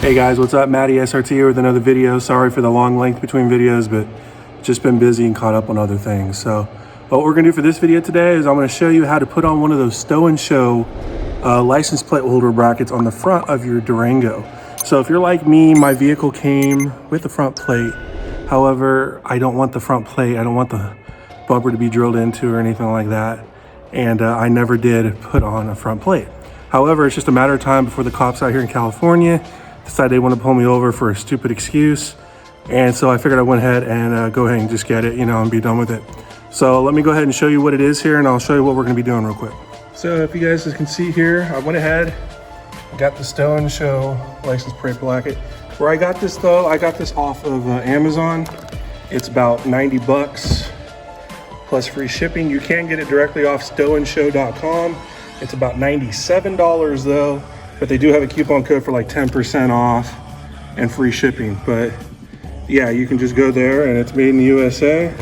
Hey guys, what's up? Matty SRT here with another video. Sorry for the long length between videos, but just been busy and caught up on other things. So what we're gonna do for this video today is I'm gonna show you how to put on one of those STO N SHO license plate holder brackets on the front of your Durango. So if you're like me, my vehicle came with the front plate. However, I don't want the front plate. I don't want the bumper to be drilled into or anything like that. And I never did put on a front plate. However, it's just a matter of time before the cops out here in California decide they want to pull me over for a stupid excuse. And so I figured I went ahead and go ahead and just get it, and be done with it. So let me go ahead and show you what it is here, and I'll show you what we're going to be doing real quick. So if you guys can see here, I went ahead, got the STO N SHO license plate bracket. Where I got this though, I got this off of Amazon. It's about 90 bucks plus free shipping. You can get it directly off stoonshow.com. It's about $97 though, but they do have a coupon code for like 10% off and free shipping. But yeah, you can just go there and it's made in the USA,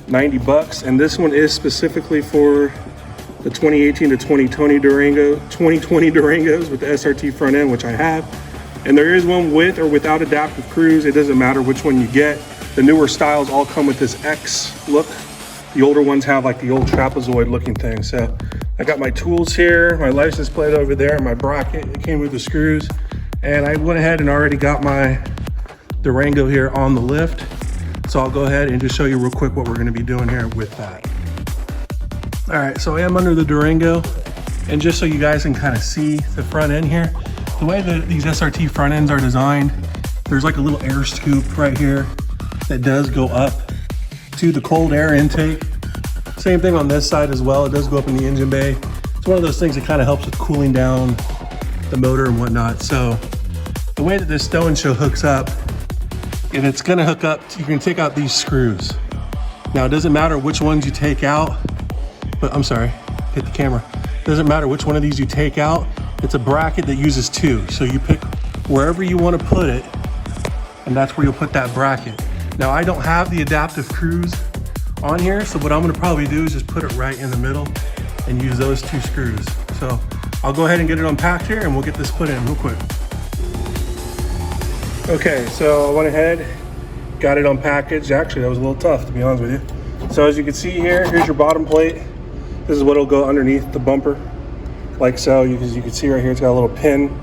90 bucks. And this one is specifically for the 2018 to 2020 Durangos with the SRT front end, which I have. And there is one with or without adaptive cruise. It doesn't matter which one you get. The newer styles all come with this X look. The older ones have like the old trapezoid looking thing. So I got my tools here, my license plate over there, and my bracket. It came with the screws. And I went ahead and already got my Durango here on the lift. So I'll go ahead and just show you real quick what we're gonna be doing here with that. All right, so I am under the Durango. And just so you guys can kind of see the front end here, the way that these SRT front ends are designed, there's like a little air scoop right here that does go up to the cold air intake. Same thing on this side as well. It does go up in the engine bay. It's one of those things that kind of helps with cooling down the motor and whatnot. So the way that this STO N SHO hooks up, and it's gonna hook up, you can take out these screws. Now it doesn't matter which ones you take out, but I'm sorry, hit the camera. It doesn't matter which one of these you take out. It's a bracket that uses two. So you pick wherever you want to put it, and that's where you'll put that bracket. Now I don't have the adaptive cruise on here, so what I'm gonna probably do is just put it right in the middle and use those two screws. So I'll go ahead and get it unpacked here and we'll get this put in real quick. Okay, so I went ahead, got it unpackaged. Actually, that was a little tough, to be honest with you. So as you can see here, here's your bottom plate. This is what'll go underneath the bumper, like so. You can see right here, it's got a little pin.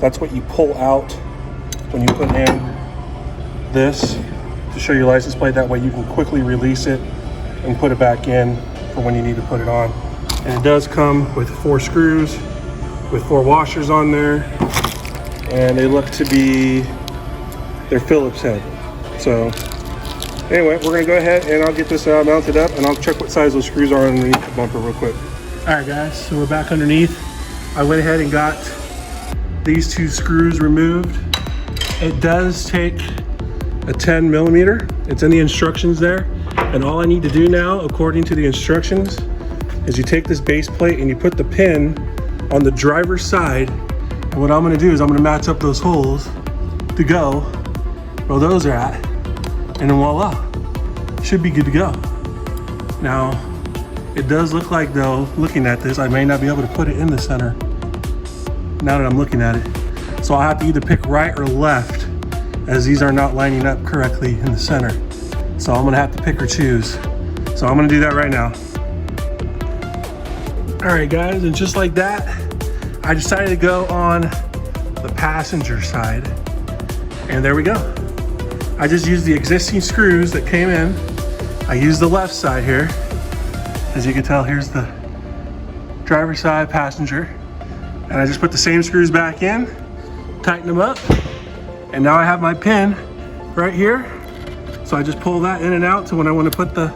That's what you pull out when you put in this to show your license plate. That way you can quickly release it and put it back in for when you need to put it on. And it does come with 4 screws with 4 washers on there, and they look to be, they're Phillips head. So anyway, we're gonna go ahead and I'll get this mounted up and I'll check what size those screws are underneath the bumper real quick. All right guys, so we're back underneath. I went ahead and got these 2 screws removed. It does take a 10 millimeter. It's in the instructions there. And all I need to do now, according to the instructions, is you take this base plate and you put the pin on the driver's side. And what I'm gonna do is I'm gonna match up those holes to go where those are at. And then voila, should be good to go. Now, it does look like though, looking at this, I may not be able to put it in the center now that I'm looking at it. So I'll have to either pick right or left, as these are not lining up correctly in the center. So I'm gonna have to pick or choose. So I'm gonna do that right now. All right guys, and just like that, I decided to go on the passenger side. And there we go. I just used the existing screws that came in. I used the left side here. As you can tell, here's the driver's side, passenger. And I just put the same screws back in, tighten them up, and now I have my pin right here. So I just pull that in and out to when I want to put the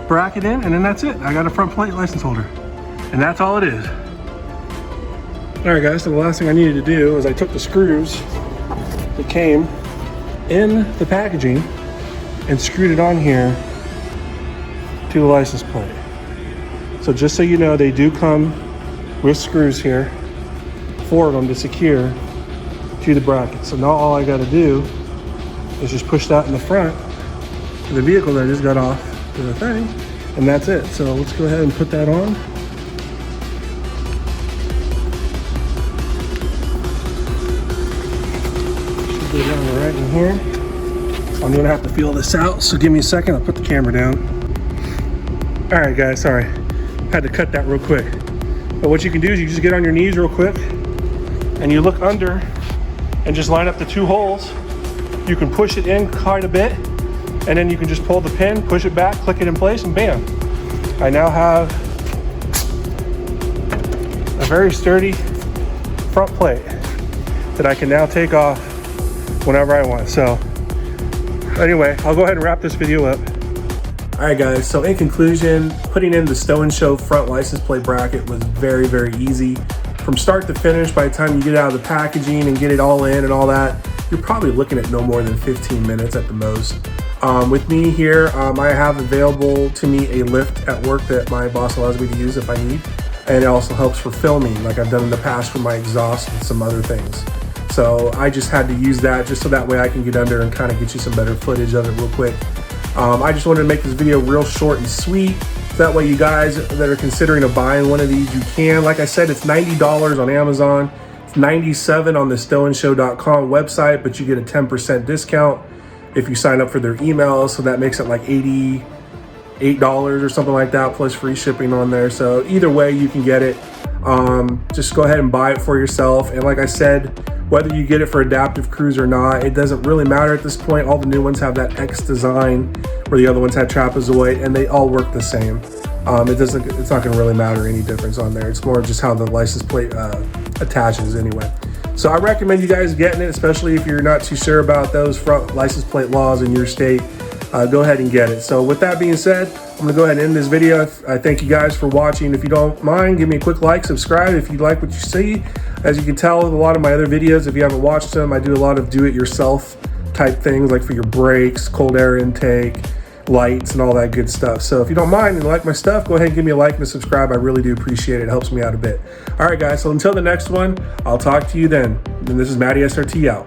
bracket in, and then that's it. I got a front plate license holder, and that's all it is. All right guys, so the last thing I needed to do is I took the screws that came in the packaging and screwed it on here to the license plate. So just so you know, they do come with screws here, 4 of them to secure to the bracket. So now all I got to do is just push that in the front of the vehicle that I just got off the thing, and that's it. So let's go ahead and put that on. right in here. I'm gonna have to feel this out, so give me a second. I'll put the camera down. All right, guys, sorry. Had to cut that real quick. But what you can do is you just get on your knees real quick and you look under and just line up the 2 holes. You can push it in quite a bit, and then you can just pull the pin, push it back, click it in place, and bam. I now have a very sturdy front plate that I can now take off whenever I want. So anyway, I'll go ahead and wrap this video up. All right, guys, so in conclusion, putting in the STO N SHO front license plate bracket was very, very easy. From start to finish, by the time you get out of the packaging and get it all in and all that, you're probably looking at no more than 15 minutes at the most. With me here, I have available to me a lift at work that my boss allows me to use if I need. And it also helps for filming, like I've done in the past for my exhaust and some other things. So I just had to use that just so that way I can get under and kind of get you some better footage of it real quick. I just wanted to make this video real short and sweet. So that way you guys that are considering buying one of these, you can. Like I said, it's $90 on Amazon. It's $97 on the STOAnshow.com website, but you get a 10% discount if you sign up for their email. So that makes it like $88 or something like that, plus free shipping on there. So either way you can get it. Just go ahead and buy it for yourself. And like I said, whether you get it for adaptive cruise or not, it doesn't really matter at this point. All the new ones have that X design where the other ones had trapezoid, and they all work the same. It's not gonna really matter any difference on there. It's more just how the license plate attaches anyway. So I recommend you guys getting it, especially if you're not too sure about those front license plate laws in your state. Go ahead and get it. So with that being said, I'm gonna go ahead and end this video. I thank you guys for watching. If you don't mind, give me a quick like, subscribe if you like what you see. As you can tell with a lot of my other videos, if you haven't watched them, I do a lot of do-it-yourself type things, like for your brakes, cold air intake, lights, and all that good stuff. So if you don't mind and like my stuff, go ahead and give me a like and a subscribe. I really do appreciate it. It helps me out a bit. All right, guys, so until the next one, I'll talk to you then. And this is Matty SRT out.